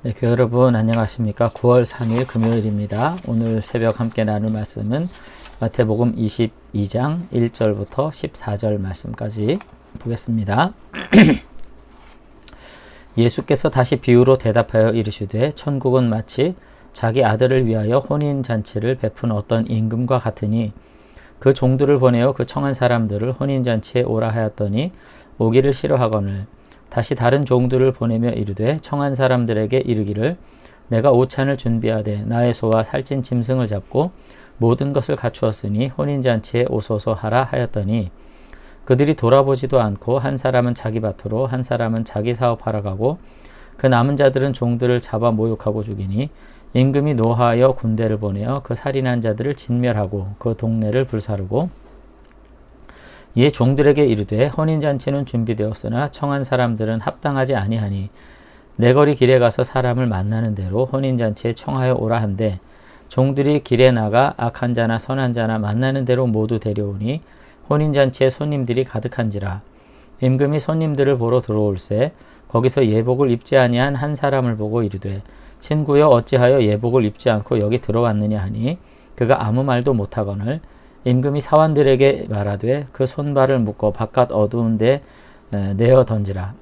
네, 교회 여러분 안녕하십니까? 9월 3일 금요일입니다. 오늘 새벽 함께 나눌 말씀은 마태복음 22장 1절부터 14절 말씀까지 보겠습니다. 예수께서 다시 비유로 대답하여 이르시되 천국은 마치 자기 아들을 위하여 혼인잔치를 베푼 어떤 임금과 같으니 그 종들을 보내어 그 청한 사람들을 혼인잔치에 오라 하였더니 오기를 싫어하거늘 다시 다른 종들을 보내며 이르되 청한 사람들에게 이르기를 내가 오찬을 준비하되 나의 소와 살찐 짐승을 잡고 모든 것을 갖추었으니 혼인잔치에 오소서 하라 하였더니 그들이 돌아보지도 않고 한 사람은 자기 밭으로 한 사람은 자기 사업하러 가고 그 남은 자들은 종들을 잡아 모욕하고 죽이니 임금이 노하여 군대를 보내어 그 살인한 자들을 진멸하고 그 동네를 불사르고 이에 종들에게 이르되 혼인잔치는 준비되었으나 청한 사람들은 합당하지 아니하니 내거리 길에 가서 사람을 만나는 대로 혼인잔치에 청하여 오라 한데 종들이 길에 나가 악한 자나 선한 자나 만나는 대로 모두 데려오니 혼인잔치에 손님들이 가득한지라 임금이 손님들을 보러 들어올새 거기서 예복을 입지 아니한 한 사람을 보고 이르되 친구여 어찌하여 예복을 입지 않고 여기 들어왔느냐 하니 그가 아무 말도 못하거늘 임금이 사환들에게 말하되 그 손발을 묶어 바깥 어두운 데 내어 던지라.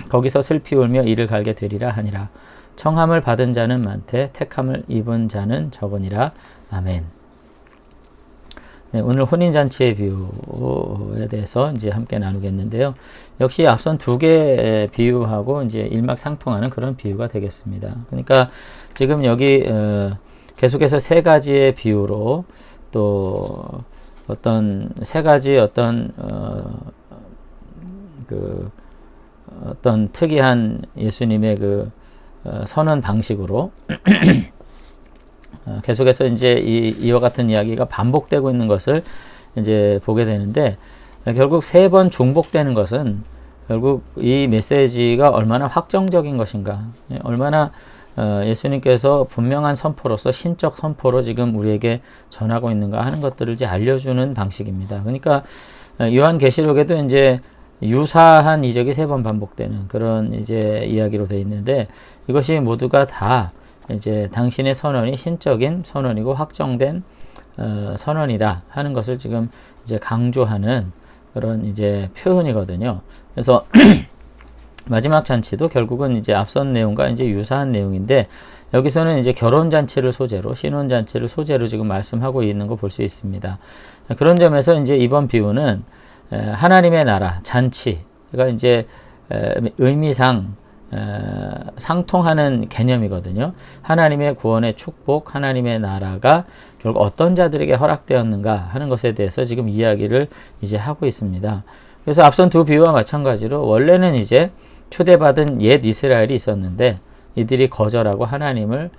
거기서 슬피 울며 이를 갈게 되리라 하니라. 청함을 받은 자는 많되 택함을 입은 자는 적으니라. 아멘. 네, 오늘 혼인잔치의 비유에 대해서 이제 함께 나누겠는데요. 역시 앞선 두 개의 비유하고 이제 일맥상통하는 그런 비유가 되겠습니다. 그러니까 지금 여기 계속해서 세 가지의 비유로 또 어떤 세 가지 어떤 특이한 예수님의 선언 방식으로 계속해서 이제 이와 같은 이야기가 반복되고 있는 것을 이제 보게 되는데 결국 세 번 중복되는 것은 결국 이 메시지가 얼마나 확정적인 것인가, 얼마나 예수님께서 분명한 선포로서 신적 선포로 지금 우리에게 전하고 있는가 하는 것들을 이제 알려주는 방식입니다. 그러니까 요한계시록에도 이제 유사한 이적이 세 번 반복되는 그런 이제 이야기로 되어 있는데 이것이 모두가 다 이제 당신의 선언이 신적인 선언이고 확정된 선언이다 하는 것을 지금 이제 강조하는 그런 이제 표현이거든요. 그래서 마지막 잔치도 결국은 이제 앞선 내용과 이제 유사한 내용인데 여기서는 이제 결혼잔치를 소재로 신혼잔치를 소재로 지금 말씀하고 있는 거 볼 수 있습니다. 그런 점에서 이제 이번 비유는 하나님의 나라 잔치가 이제 의미상 상통하는 개념이거든요. 하나님의 구원의 축복, 하나님의 나라가 결국 어떤 자들에게 허락되었는가 하는 것에 대해서 지금 이야기를 이제 하고 있습니다. 그래서 앞선 두 비유와 마찬가지로 원래는 이제 초대받은 옛 이스라엘이 있었는데 이들이 거절하고 하나님을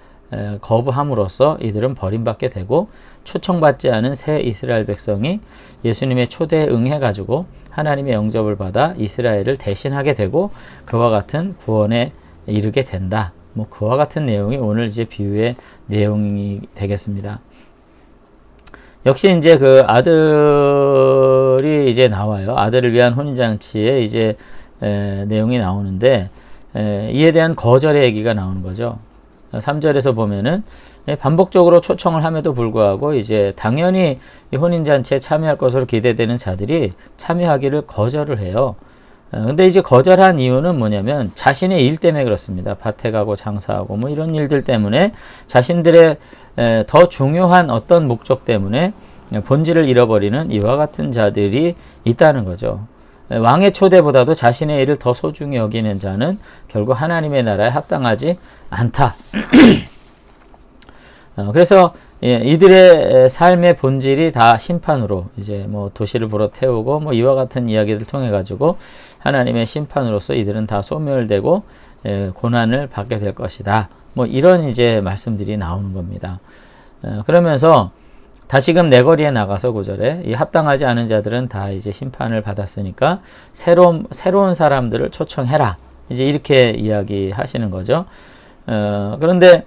거부함으로써 이들은 버림받게 되고 초청받지 않은 새 이스라엘 백성이 예수님의 초대에 응해가지고 하나님의 영접을 받아 이스라엘을 대신하게 되고 그와 같은 구원에 이르게 된다. 뭐 그와 같은 내용이 오늘 이제 비유의 내용이 되겠습니다. 역시 이제 그 아들이 이제 나와요. 아들을 위한 혼인잔치에 이제 내용이 나오는데 이에 대한 거절의 얘기가 나오는 거죠. 3절에서 보면은 반복적으로 초청을 함에도 불구하고 이제 당연히 이 혼인잔치에 참여할 것으로 기대되는 자들이 참여하기를 거절을 해요. 근데 이제 거절한 이유는 뭐냐면 자신의 일 때문에 그렇습니다. 밭에 가고 장사하고 뭐 이런 일들 때문에 자신들의 더 중요한 어떤 목적 때문에 본질을 잃어버리는 이와 같은 자들이 있다는 거죠. 왕의 초대보다도 자신의 일을 더 소중히 여기는 자는 결국 하나님의 나라에 합당하지 않다. 그래서 이들의 삶의 본질이 다 심판으로 이제 뭐 도시를 불어 태우고 뭐 이와 같은 이야기를 통해 가지고 하나님의 심판으로서 이들은 다 소멸되고 고난을 받게 될 것이다. 뭐 이런 이제 말씀들이 나오는 겁니다. 그러면서 다시금 내거리에 나가서 9절에 이 합당하지 않은 자들은 다 이제 심판을 받았으니까 새로운 사람들을 초청해라. 이제 이렇게 이야기하시는 거죠. 그런데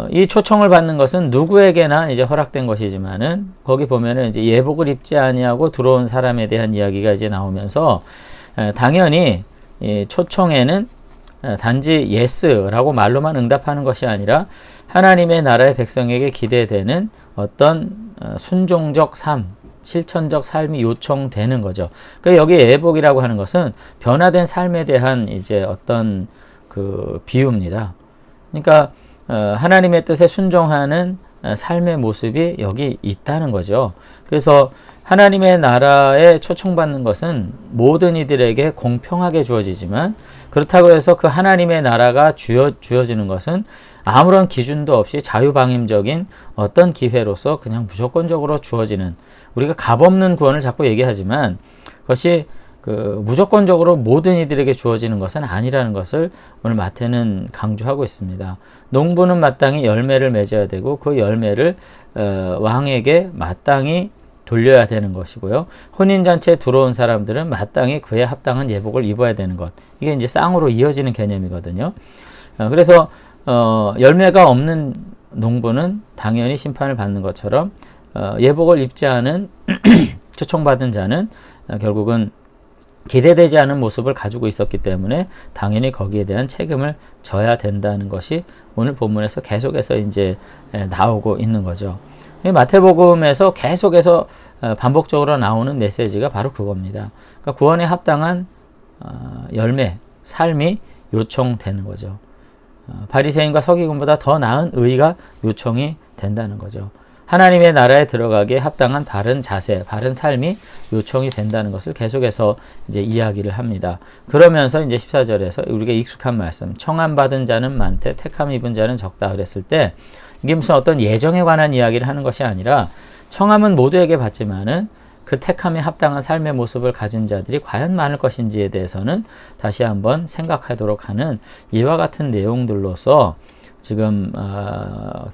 이 초청을 받는 것은 누구에게나 이제 허락된 것이지만은 거기 보면은 이제 예복을 입지 아니하고 들어온 사람에 대한 이야기가 이제 나오면서 당연히 이 초청에는 단지 yes라고 말로만 응답하는 것이 아니라 하나님의 나라의 백성에게 기대되는 어떤 순종적 삶, 실천적 삶이 요청되는 거죠. 그러니까 여기 예복이라고 하는 것은 변화된 삶에 대한 이제 어떤 그 비유입니다. 그러니까 하나님의 뜻에 순종하는 삶의 모습이 여기 있다는 거죠. 그래서 하나님의 나라에 초청받는 것은 모든 이들에게 공평하게 주어지지만 그렇다고 해서 그 하나님의 나라가 주어지는 것은 아무런 기준도 없이 자유방임적인 어떤 기회로서 그냥 무조건적으로 주어지는, 우리가 값없는 구원을 자꾸 얘기하지만 그것이 무조건적으로 모든 이들에게 주어지는 것은 아니라는 것을 오늘 마태는 강조하고 있습니다. 농부는 마땅히 열매를 맺어야 되고 그 열매를 왕에게 마땅히 돌려야 되는 것이고요. 혼인잔치에 들어온 사람들은 마땅히 그에 합당한 예복을 입어야 되는 것. 이게 이제 쌍으로 이어지는 개념이거든요. 그래서 열매가 없는 농부는 당연히 심판을 받는 것처럼 예복을 입지 않은 초청받은 자는 결국은 기대되지 않은 모습을 가지고 있었기 때문에 당연히 거기에 대한 책임을 져야 된다는 것이 오늘 본문에서 계속해서 이제 나오고 있는 거죠. 마태복음에서 계속해서 반복적으로 나오는 메시지가 바로 그겁니다. 그러니까 구원에 합당한 열매, 삶이 요청되는 거죠. 바리새인과 서기관보다 더 나은 의가 요청이 된다는 거죠. 하나님의 나라에 들어가기에 합당한 바른 자세, 바른 삶이 요청이 된다는 것을 계속해서 이제 이야기를 합니다. 그러면서 이제 14절에서 우리가 익숙한 말씀, 청함받은 자는 많되 택함 입은 자는 적다 그랬을 때 이게 무슨 어떤 예정에 관한 이야기를 하는 것이 아니라 청함은 모두에게 받지만은 그 택함에 합당한 삶의 모습을 가진 자들이 과연 많을 것인지에 대해서는 다시 한번 생각하도록 하는 이와 같은 내용들로서 지금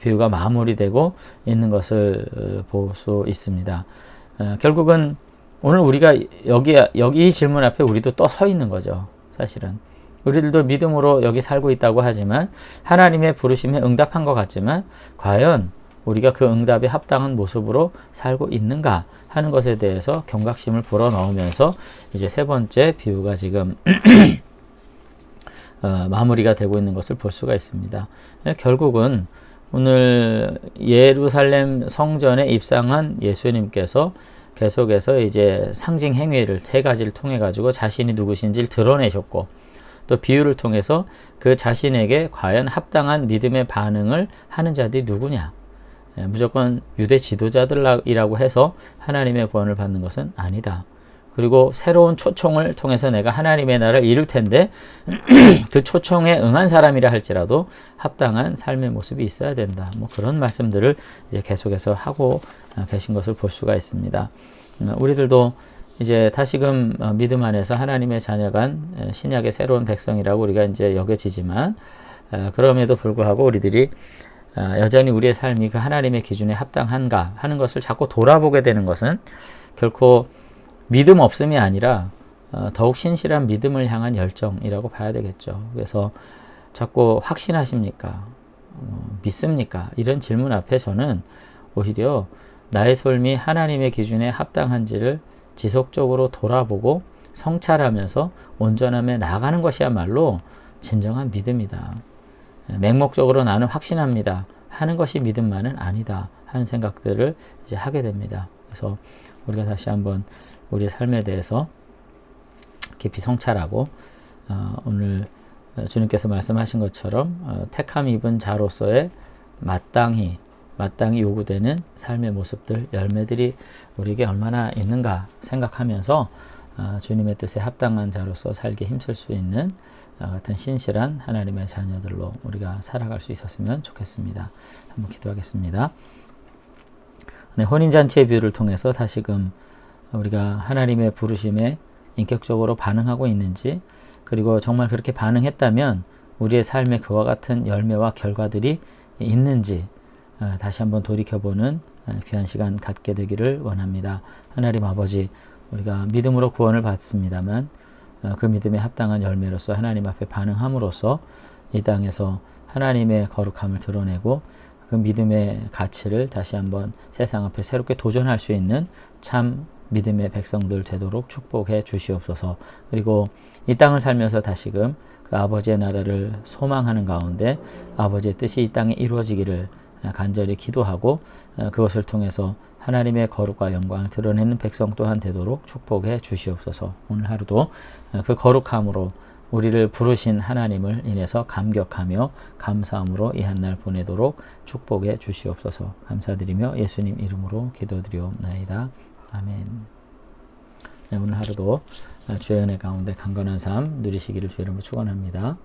비유가 마무리되고 있는 것을 볼 수 있습니다. 결국은 오늘 우리가 여기 이 질문 앞에 우리도 또 서 있는 거죠. 사실은 우리들도 믿음으로 여기 살고 있다고 하지만 하나님의 부르심에 응답한 것 같지만 과연 우리가 그 응답에 합당한 모습으로 살고 있는가 하는 것에 대해서 경각심을 불어넣으면서 이제 세 번째 비유가 지금 마무리가 되고 있는 것을 볼 수가 있습니다. 결국은 오늘 예루살렘 성전에 입상한 예수님께서 계속해서 이제 상징 행위를 세 가지를 통해 가지고 자신이 누구신지를 드러내셨고 또 비유를 통해서 그 자신에게 과연 합당한 믿음의 반응을 하는 자들이 누구냐. 무조건 유대 지도자들이라고 해서 하나님의 구원을 받는 것은 아니다. 그리고 새로운 초청을 통해서 내가 하나님의 나라를 이룰 텐데 그 초청에 응한 사람이라 할지라도 합당한 삶의 모습이 있어야 된다. 뭐 그런 말씀들을 이제 계속해서 하고 계신 것을 볼 수가 있습니다. 우리들도 이제 다시금 믿음 안에서 하나님의 자녀간 신약의 새로운 백성이라고 우리가 이제 여겨지지만 그럼에도 불구하고 우리들이 여전히 우리의 삶이 그 하나님의 기준에 합당한가 하는 것을 자꾸 돌아보게 되는 것은 결코 믿음 없음이 아니라 더욱 신실한 믿음을 향한 열정이라고 봐야 되겠죠. 그래서 자꾸 확신하십니까? 믿습니까? 이런 질문 앞에 저는 오히려 나의 삶이 하나님의 기준에 합당한지를 지속적으로 돌아보고 성찰하면서 온전함에 나아가는 것이야말로 진정한 믿음이다. 맹목적으로 나는 확신합니다 하는 것이 믿음만은 아니다 하는 생각들을 이제 하게 됩니다. 그래서 우리가 다시 한번 우리의 삶에 대해서 깊이 성찰하고 오늘 주님께서 말씀하신 것처럼 택함 입은 자로서의 마땅히 요구되는 삶의 모습들, 열매들이 우리에게 얼마나 있는가 생각하면서 주님의 뜻에 합당한 자로서 살기 힘쓸 수 있는 같은 신실한 하나님의 자녀들로 우리가 살아갈 수 있었으면 좋겠습니다. 한번 기도하겠습니다. 네, 혼인잔치의 비유를 통해서 다시금 우리가 하나님의 부르심에 인격적으로 반응하고 있는지, 그리고 정말 그렇게 반응했다면 우리의 삶에 그와 같은 열매와 결과들이 있는지 다시 한번 돌이켜보는 귀한 시간 갖게 되기를 원합니다. 하나님 아버지, 우리가 믿음으로 구원을 받습니다만 그 믿음에 합당한 열매로서 하나님 앞에 반응함으로써 이 땅에서 하나님의 거룩함을 드러내고 그 믿음의 가치를 다시 한번 세상 앞에 새롭게 도전할 수 있는 참 믿음의 백성들 되도록 축복해 주시옵소서. 그리고 이 땅을 살면서 다시금 그 아버지의 나라를 소망하는 가운데 아버지의 뜻이 이 땅에 이루어지기를 간절히 기도하고 그것을 통해서 하나님의 거룩과 영광을 드러내는 백성 또한 되도록 축복해 주시옵소서. 오늘 하루도 그 거룩함으로 우리를 부르신 하나님을 인해서 감격하며 감사함으로 이 한 날 보내도록 축복해 주시옵소서. 감사드리며 예수님 이름으로 기도드리옵나이다. 아멘. 네, 오늘 하루도 주의 은혜 가운데 강건한 삶 누리시기를 주의 이름으로 축원합니다.